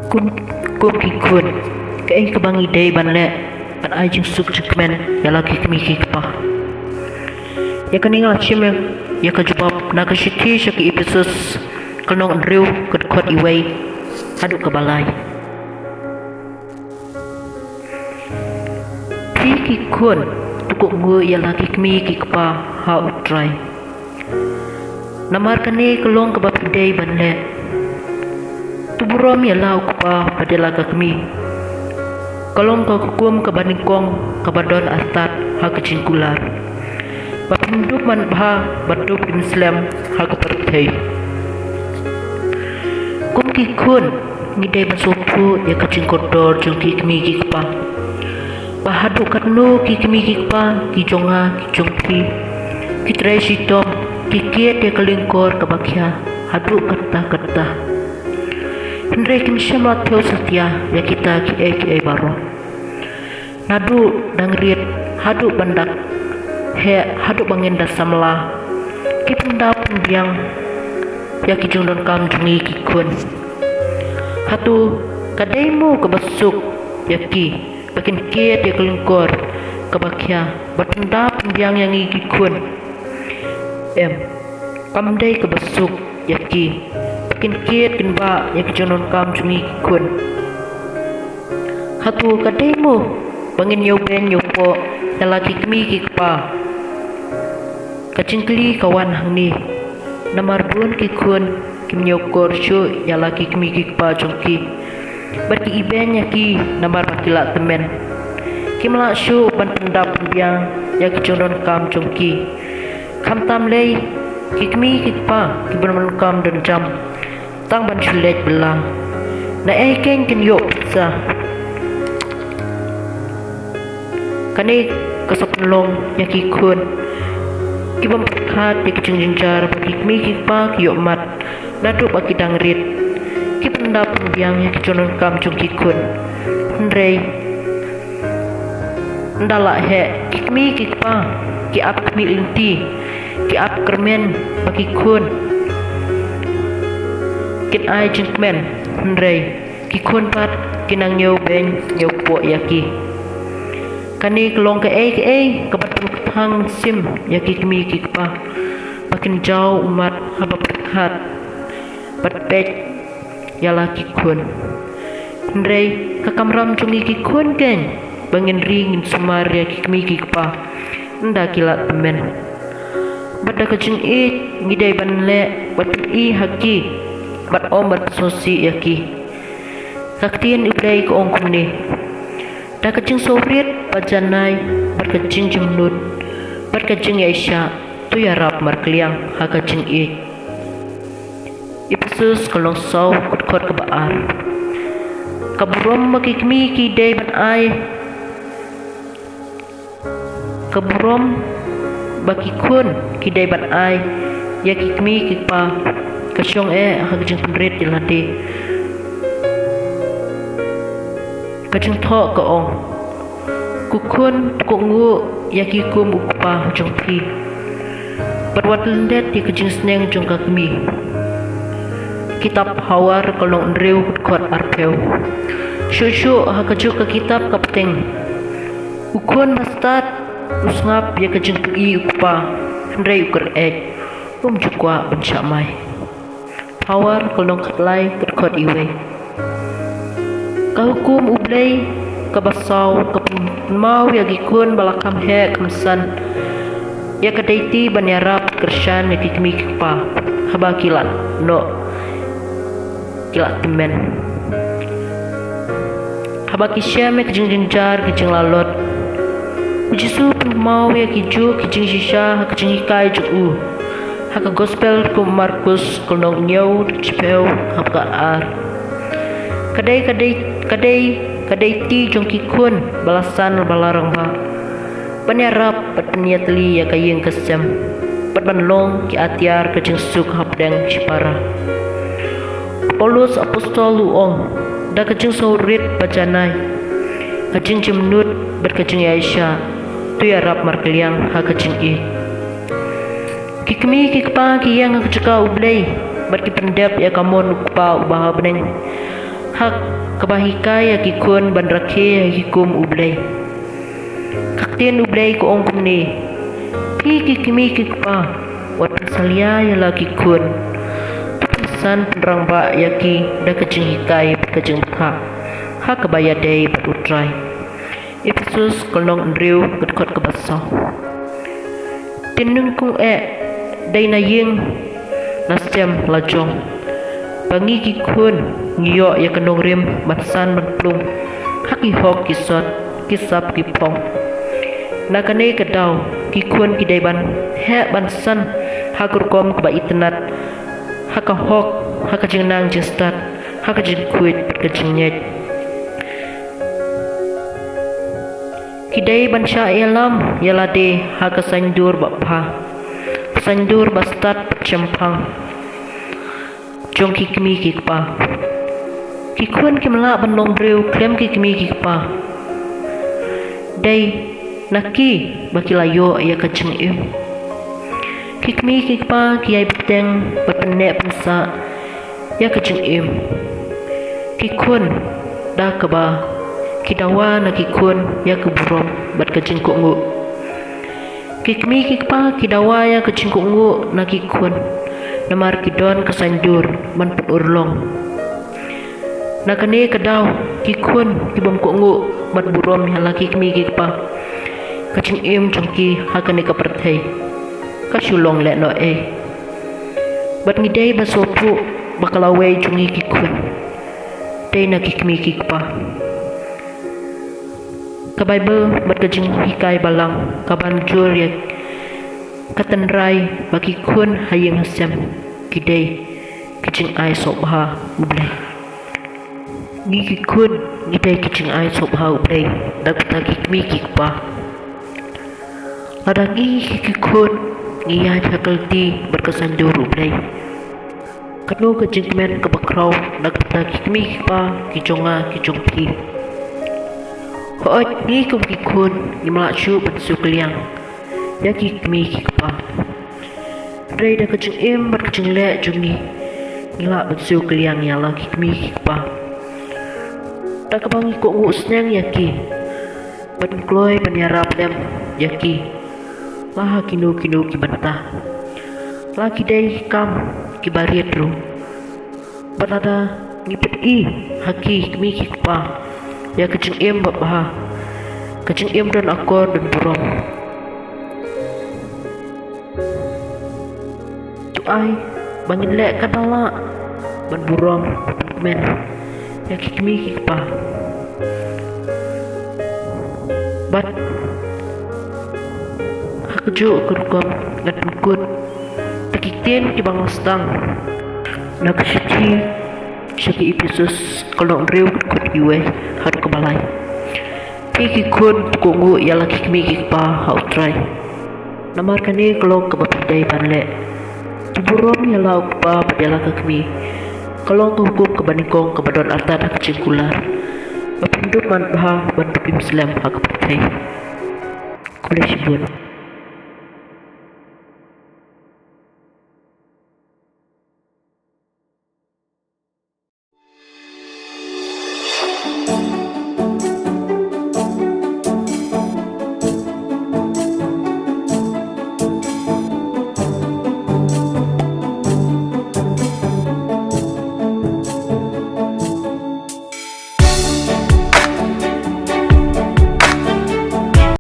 Kum kum kikun cái kebangi day ban le ban ai jing suk jikmen ya lagi kemi kikpa ya kaningal chim ya ka jubab na ka shiti shaki episos kalnong riu kat khot iway adu ka balay ti kikun tukuk ngu ya lagi kemi kikpa ha utrai namar kane kalong ka bab day ban le tuburom ya lau kupa padela ka kemi kalong ka kukum ka baningkong ka badon astat ha ka cingkular bapindup man bha badup Islam ha ka perthei kum ki khun ngidai masopu ya ka cingkodor jong ki kemi ki kpa bahadu katnu ki kemi ki kpa ki jonga ki jongpi ki trai sitom ki kiet ya kalingkor ka bakya hadu kata Henry kim syamla theo satya ya kita ki baro nadu dangriet hadu bandak he hadu bangenda samla ki penda pendiang ya ki jungdon kam jungi ki kun hatu kadaimu ke besuk ya ki bakin kiet ya kelingkor ke bakya batenda pendiang yang ki kun kamdai ke besuk ya ki kin kiet kin ba ya kijonon kam jungi kun hatu kademu bangin yo ben yo po lagi kemi ki pa kacingkli kawan hang ni namar bun ki kun kim yo kor shu ya lagi kemi ki pa jongki berki iben ya ki namar bakila temen kim la shu ban pendap biang ya kijonon kam jongki kam tam lei ki kemi ki pa ki ban kam dan jam tang ban chulet belang na keng kin yo sa kani kasapulong yaki kun kibam khat de kijing jinjar bagi mi ki pa ki yo mat nadu bagi dangrit ki penda pembiang yaki jonon kam chung ki kun ndrei ndala he ki mi ki pa ki ap mi inti ki ap kermen bagi kun kin ai jingmen ndrei ki khon pat kinang nyau ben nyau po yaki kani klong ke ka batang thang sim yaki kemi ki pa pakin jau umat haba perkhat patpet yala ki khon ndrei ka kamram chungi ki khon ken bangin ring sumar yaki kemi ki pa nda kilat temen bada kajing ngidai ban le bat haki bat omat sosi yaki kaktian ibrai ko ong kumni da kacing soviet pajanai berkacing jemnut berkacing Aisyah tu ya rap markliang ha kacing ipsus kalong saw kot ke baar kaburom makikmi ki day ban ai kaburom baki kun ki day ban ai ya kikmi ki pa kasyong hagajing penrit dilati kajing tho ka ong kukun kungu yaki kum ukpa hujung pi perwat lendet di kajing sneng jung kakmi kitab hawar kalong ndreu khot arpeu shushu hakaju ka kitab kapteng ukun mastat usngap ya kajing pi ukpa ndrei uker jukwa bencamai Hawar kalong katlay khot iwe kahukum ublay kabasaw kapmaw yagikun balakam he kamsan ya kadaiti banyarap kersyan yakikmik pa haba kilat no kilat temen haba kisyam kajing jinjar kajing lalot ujisu pemau yakiju kajing shisha kajing hikai juku haka gospel ku Markus kulong nyau cipeu haka ar kadai ti jongki kun balasan balarang ba panyarap patniatli ya kayeng kesem patbanlong ki atiar kajing suk hapdeng cipara Paulus apostol luong da kajing saurit bajanai kajing jemnut berkajing Aisyah tu ya rap markliang ha kajing kikmi kikpa kiyang kajaka ublay berki pendap ya kamon ukpa ubaha beneng hak kebahikai ya kikun bandrake hikum ublay kakten ublay ko ongkum ni pi kimi kikpa wat salia ya la kikun san penerang ba yaki da kejeng hikai kejeng tha hak kebaya day berutrai Efesus kolong andriu kedkot kebasaw tinung kung day na ying nasem lajong bangi kikun ngiyo ya kenong rim matsan matplung haki hok kisot kisap kipong nakane kedaw kikun kidayban he bansan hakurkom keba itnat haka hok haka jengnang jestat haka jengkuit kejengnyet kidai bansha elam yalade haka sandur bapha sandur bastat cempang jong kikmi kikpa kikun kimla banlong breu klem kikmi kikpa dai naki bakilayo ya kaceng kikmi kikpa kiai beteng berpenek pensa ya kaceng kikun dah keba kidawa na kikun ya keburom bat kaceng kungu kikmi kikpa kidawa ya kaceng kungu na kikun namar kidon kesanjur man urlong nakane kedaw kikun kibom kungu mat burom ya laki kikmi kikpa kaceng jongki hakane kaperthai kasulong le no bat ngidai basopu bakalawe jungi kikun dai na kikmi kikpa ka Bible bat kajing hikai balang kabanjur ya katenrai bagi kun hayeng hasem kidai kicing ai sobha ublay gi kun gidai kicing ai sobha ublay dagta kikmi kikpa adagi kikun iya jakalti berkesanjur ublay kanu kicing men kebakraw dagta kikmi kikpa kijonga kijongki hoot ni kum kikun gimlachu batsukliang ya kikmi kikpa Ray dah keceng berkeceng lek jungi ngilak betsu keliang ya lah kikmi kikpa tak kebangi kok ngusnyang yaki ban kloy panyarap dem yaki lah kinu kibantah laki day kam kibariat ru ban ada ngipet haki kikmi kikpa ya keceng babah keceng dan akor dan burom ai bangin lek kadala ban burom men ya kikmi kikpa bat hakju kurkom ngadukut takikten kibang stang nakasiti syaki Efesus kolong rew kut iwe har kebalai kikun kungu ya laki kikmi kikpa hautrai namar kane kolong kebapidai panle burom ya lau pa padela kami kalau hukum kebanikong kebadon arta dak cingkular bapindut man bah ban Muslim hak pertai kulesibun